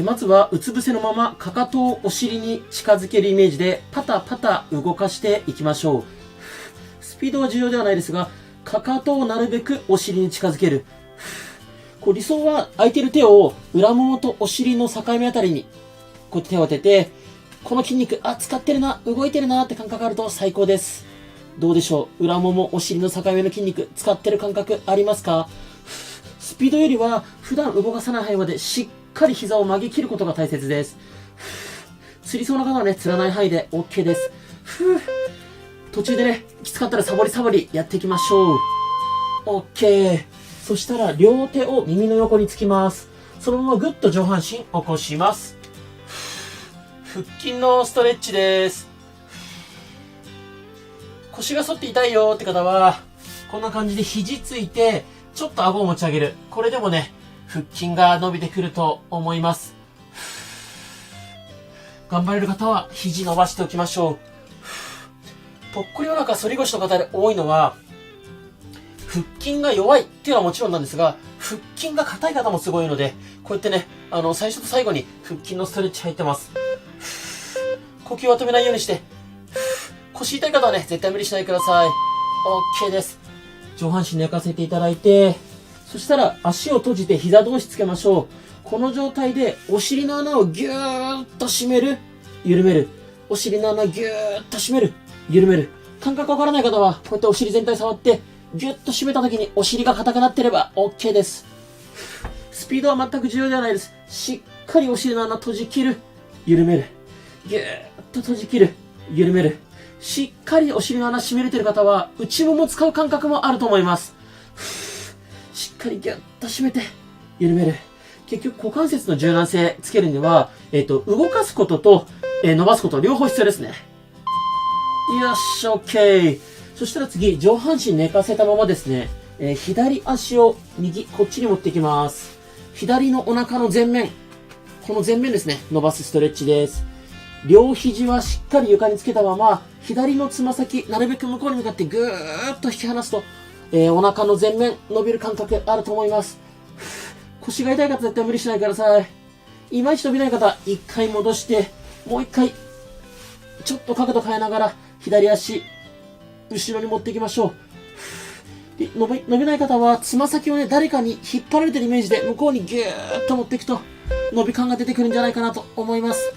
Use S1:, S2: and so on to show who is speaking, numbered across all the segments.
S1: まずはうつ伏せのままかかとをお尻に近づけるイメージでパタパタ動かしていきましょう。スピードは重要ではないですが、かかとをなるべくお尻に近づける。理想は空いてる手を裏ももとお尻の境目あたりにこうやって手を当てて、この筋肉、使ってるな、動いてるなって感覚があると最高です。どうでしょう、裏もも、お尻の境目の筋肉、使ってる感覚ありますか？スピードよりは普段動かさない範囲までしっかり膝を曲げ切ることが大切です。つりそうな方はね、つらない範囲で OK です。途中でね、きつかったらサボりやっていきましょう。OK。そしたら両手を耳の横につきます。そのままぐっと上半身起こします。腹筋のストレッチです。腰が反って痛いよって方は、こんな感じで肘ついて、ちょっと顎を持ち上げる。これでもね、腹筋が伸びてくると思います。頑張れる方は肘伸ばしておきましょう。ぽっこりお腹反り腰の方で多いのは、腹筋が弱いっていうのはもちろんなんですが、腹筋が硬い方もすごいので、こうやってね、最初と最後に腹筋のストレッチ入ってます。呼吸は止めないようにして、腰痛い方はね、絶対無理しないでください。OK です。上半身寝かせていただいて、そしたら足を閉じて膝同士つけましょう。この状態でお尻の穴をギューッと締める、緩める。お尻の穴をギューッと締める、緩める。感覚わからない方は、こうやってお尻全体触って、ギュッと締めた時にお尻が硬くなってれば OK です。スピードは全く重要ではないです。しっかりお尻の穴閉じ切る、緩める。ギューッと閉じ切る、緩める。しっかりお尻の穴締めれてる方は内もも使う感覚もあると思います。しっかりギュッと締めて緩める。結局股関節の柔軟性つけるには、動かすことと、伸ばすこと両方必要ですね。よし、OK。そしたら次、上半身寝かせたままですね、左足を右、こっちに持っていきます。左のお腹の前面、この前面ですね、伸ばすストレッチです。両肘はしっかり床につけたまま、左のつま先、なるべく向こうに向かってぐーっと引き離すと、お腹の前面伸びる感覚あると思います。腰が痛い方絶対無理しないでください。いまいち伸びない方、一回戻して、もう一回、ちょっと角度変えながら、左足、後ろに持っていきましょう。で伸びない方は、つま先をね、誰かに引っ張られてるイメージで、向こうにぎゅーっと持っていくと、伸び感が出てくるんじゃないかなと思います。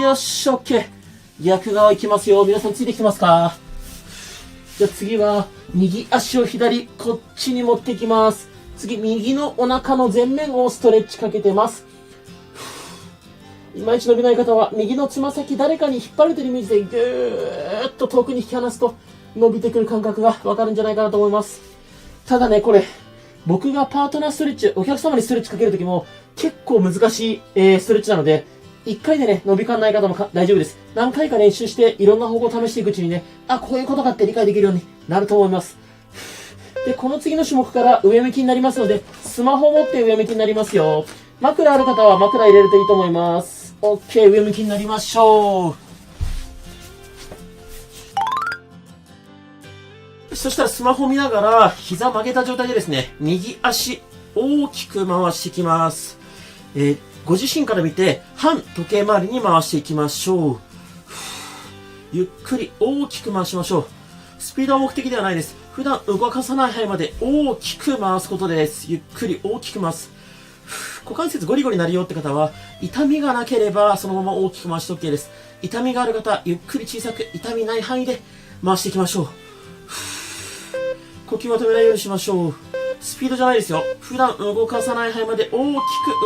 S1: よし、OK。逆側行きますよ。皆さんついてきてますか？じゃあ次は、右足を左、こっちに持っていきます。次、右のお腹の前面をストレッチかけてます。いまいち伸びない方は、右のつま先誰かに引っ張られてるイメージで、ぐーっと遠くに引き離すと、伸びてくる感覚がわかるんじゃないかなと思います。ただね、これ、僕がパートナーストレッチ、お客様にストレッチかけるときも、結構難しい、ストレッチなので、1回でね、伸び感ない方も大丈夫です。何回か練習して、いろんな方向を試していくうちにね、こういうことかって理解できるようになると思います。で、この次の種目から上向きになりますので、スマホを持って上向きになりますよ。枕ある方は枕入れるといいと思います。OK、上向きになりましょう。そしたらスマホ見ながら、膝曲げた状態でですね、右足大きく回していきます。ご自身から見て、反時計回りに回していきましょう。ゆっくり大きく回しましょう。スピードは目的ではないです。普段動かさない範囲まで大きく回すことです。ゆっくり大きく回す。股関節ゴリゴリなるよって方は、痛みがなければそのまま大きく回して OK です。痛みがある方、ゆっくり小さく痛みない範囲で回していきましょう。呼吸は止めないようにしましょう。スピードじゃないですよ。普段動かさない範囲まで大きく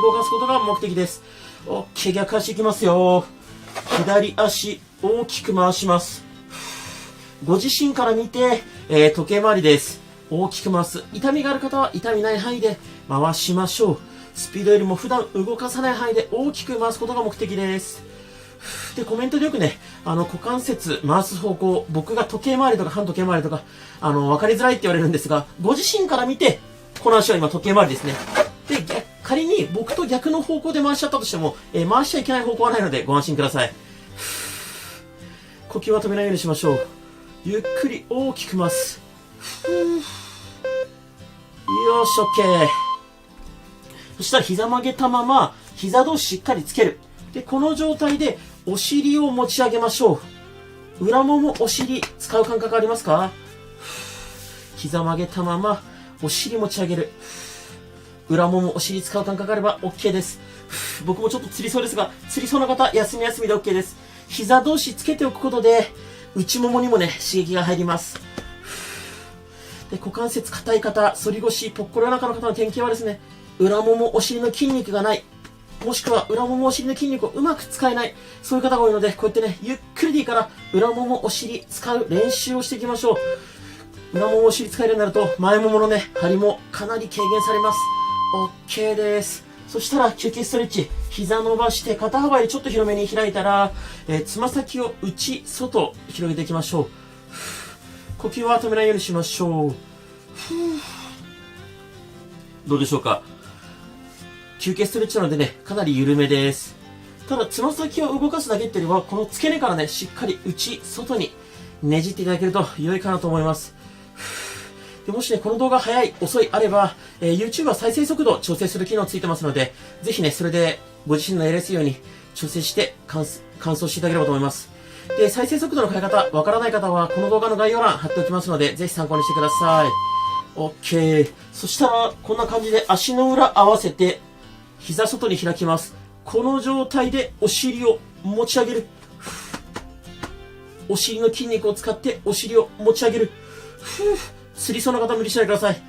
S1: 動かすことが目的です。OK、逆足いきますよ。左足大きく回します。ご自身から見て、時計回りです。大きく回す。痛みがある方は痛みない範囲で回しましょう。スピードよりも普段動かさない範囲で大きく回すことが目的です。で、コメントでよくね、股関節回す方向、僕が時計回りとか反時計回りとか、分かりづらいって言われるんですが、ご自身から見て、この足は今時計回りですね。で、仮に僕と逆の方向で回しちゃったとしても、回しちゃいけない方向はないのでご安心ください。呼吸は止めないようにしましょう。ゆっくり大きく回す。よし、OK。そしたら膝曲げたまま、膝同士しっかりつける。で、この状態でお尻を持ち上げましょう。裏ももお尻使う感覚ありますか？膝曲げたまま、お尻持ち上げる。裏ももお尻使う感覚あれば OK です。僕もちょっとつりそうですが、つりそうな方、休み休みで OK です。膝同士つけておくことで、内ももにもね、刺激が入ります。で、股関節硬い方、反り腰、ぽっこりお腹の方の典型はですね、裏ももお尻の筋肉がない。もしくは裏ももお尻の筋肉をうまく使えない。そういう方が多いので、こうやってね、ゆっくりでいいから、裏ももお尻使う練習をしていきましょう。裏ももお尻使えるようになると、前もものね、張りもかなり軽減されます。OK です。そしたら休憩ストレッチ。膝伸ばして肩幅よりちょっと広めに開いたら、つま先を内、外、広げていきましょう。呼吸は止めないようにしましょう。どうでしょうか？休憩ストレッチなのでね、かなり緩めです。ただ、つま先を動かすだけっていうよりは、この付け根からね、しっかり内、外にねじっていただけると良いかなと思います。でもしね、この動画早い、遅いあれば、YouTube は再生速度を調整する機能ついてますので、ぜひね、それでご自身のやりやすいように調整して完走していただければと思います。で、再生速度の変え方、わからない方は、この動画の概要欄貼っておきますので、ぜひ参考にしてください。OK。そしたら、こんな感じで足の裏合わせて、膝外に開きます。この状態でお尻を持ち上げる。お尻の筋肉を使ってお尻を持ち上げる。つりそうな方無理しないでください。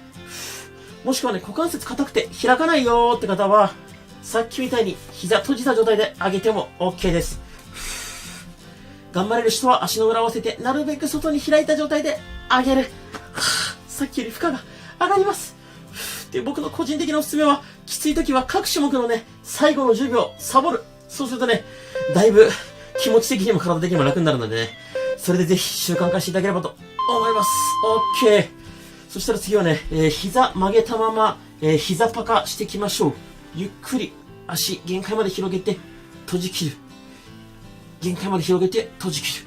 S1: もしくはね、股関節硬くて開かないよーって方は、さっきみたいに膝閉じた状態で上げても OK です。頑張れる人は足の裏を合わせて、なるべく外に開いた状態で上げる。さっきより負荷が上がります。で、僕の個人的なおすすめは、きつい時は各種目のね、最後の10秒サボる。そうするとね、だいぶ気持ち的にも体的にも楽になるのでね、それでぜひ習慣化していただければと思います。OK。そしたら次はね、膝曲げたまま、膝パカしていきましょう。ゆっくり足限界まで広げて閉じ切る。限界まで広げて閉じ切る。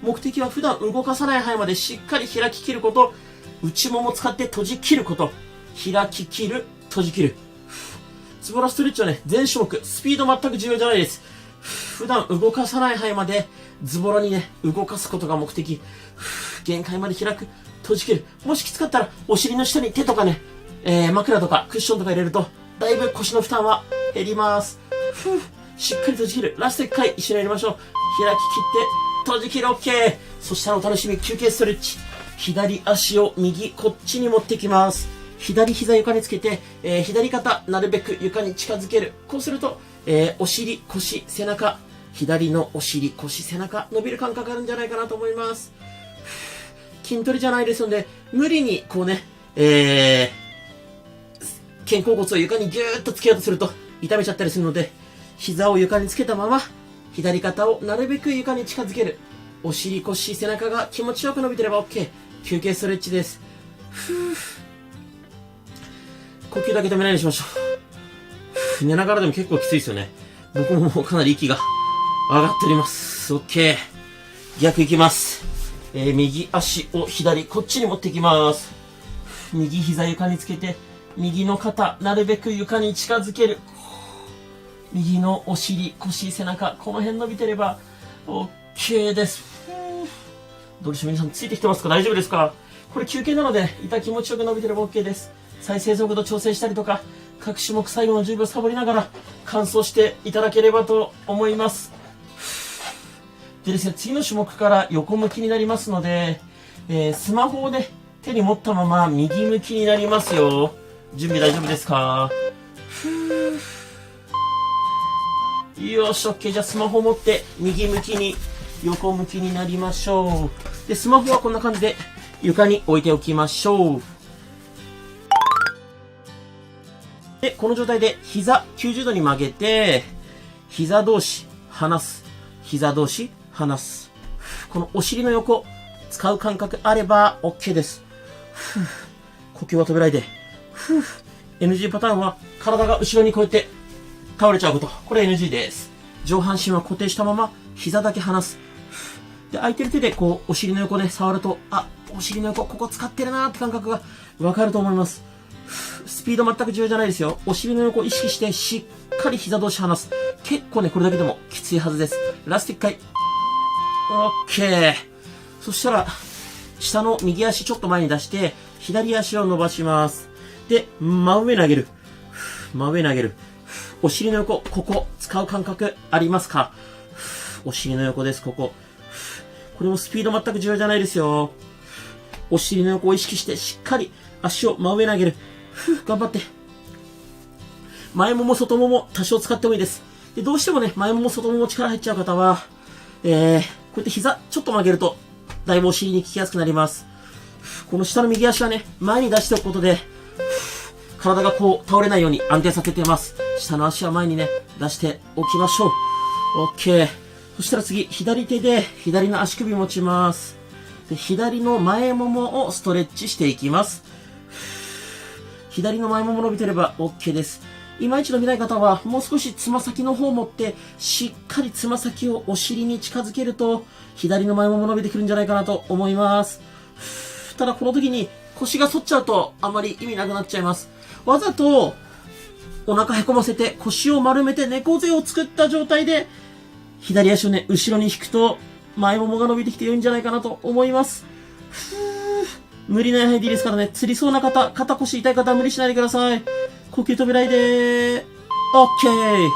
S1: 目的は普段動かさない範囲までしっかり開き切ること、内もも使って閉じ切ること、開き切る、閉じ切る。ズボラストレッチはね、全種目、スピード全く重要じゃないです。普段動かさない範囲までズボラにね、動かすことが目的。限界まで開く、閉じ切る。もしきつかったら、お尻の下に手とかね、枕とかクッションとか入れると、だいぶ腰の負担は減ります。しっかり閉じ切る。ラスト1回一緒にやりましょう。開き切って、閉じ切る OK。そしたらお楽しみ、休憩ストレッチ。左足を右、こっちに持ってきます。左膝床につけて、左肩なるべく床に近づける。こうすると、お尻、腰、背中、左のお尻、腰、背中、伸びる感覚あるんじゃないかなと思います。筋トレじゃないですので、無理にこうね、肩甲骨を床にギューッとつけようとすると痛めちゃったりするので、膝を床につけたまま、左肩をなるべく床に近づける。お尻、腰、背中が気持ちよく伸びてれば OK。休憩ストレッチです。呼吸だけ止めないようにしましょう。寝ながらでも結構きついですよね。僕もかなり息が上がっております。OK。逆いきます。右足を左、こっちに持ってきます。右膝床につけて、右の肩、なるべく床に近づける。右のお尻、腰、背中、この辺伸びてれば OK です。どうでしょう皆さんついてきてますか？大丈夫ですか？これ休憩なので、痛気持ちよく伸びてれば OK です。再生速度調整したりとか、各種目最後の10秒サボりながら完走していただければと思います。でですね、次の種目から横向きになりますので、スマホをね、手に持ったまま右向きになりますよ。準備大丈夫ですか？よし、OK。じゃあスマホを持って右向きに横向きになりましょう。で、スマホはこんな感じで床に置いておきましょう。で、この状態で膝90度に曲げて、膝同士離す。膝同士離す。このお尻の横、使う感覚あれば OK です。呼吸は止めないで。NG パターンは体が後ろにこうやって倒れちゃうこと。これ NG です。上半身は固定したまま膝だけ離す。で、空いてる手でこうお尻の横で触ると、あ、お尻の横ここ使ってるなーって感覚がわかると思います。スピード全く重要じゃないですよ。お尻の横を意識してしっかり膝同士離す。結構ね、これだけでもきついはずです。ラスト1回。オッケー。そしたら、下の右足ちょっと前に出して、左足を伸ばします。で、真上に上げる。真上に上げる。お尻の横、ここ、使う感覚ありますか？お尻の横です、ここ。これもスピード全く重要じゃないですよ。お尻の横を意識してしっかり足を真上に上げる。頑張って。前もも外もも多少使ってもいいです。で、どうしてもね、前もも外もも力入っちゃう方は、こうやって膝ちょっと曲げると、だいぶお尻に効きやすくなります。この下の右足はね、前に出しておくことで、体がこう倒れないように安定させています。下の足は前にね、出しておきましょう。OK。そしたら次、左手で左の足首持ちます。で、左の前ももをストレッチしていきます。左の前もも伸びてれば OK です。いまいち伸びない方は、もう少しつま先の方を持って、しっかりつま先をお尻に近づけると、左の前もも伸びてくるんじゃないかなと思います。ただこの時に腰が反っちゃうとあまり意味なくなっちゃいます。わざとお腹へこませて腰を丸めて猫背を作った状態で左足をね、後ろに引くと前ももが伸びてきて良いんじゃないかなと思います。無理ない範囲でいいですからね。つりそうな方、肩腰痛い方は無理しないでください。呼吸止めないでー。OK。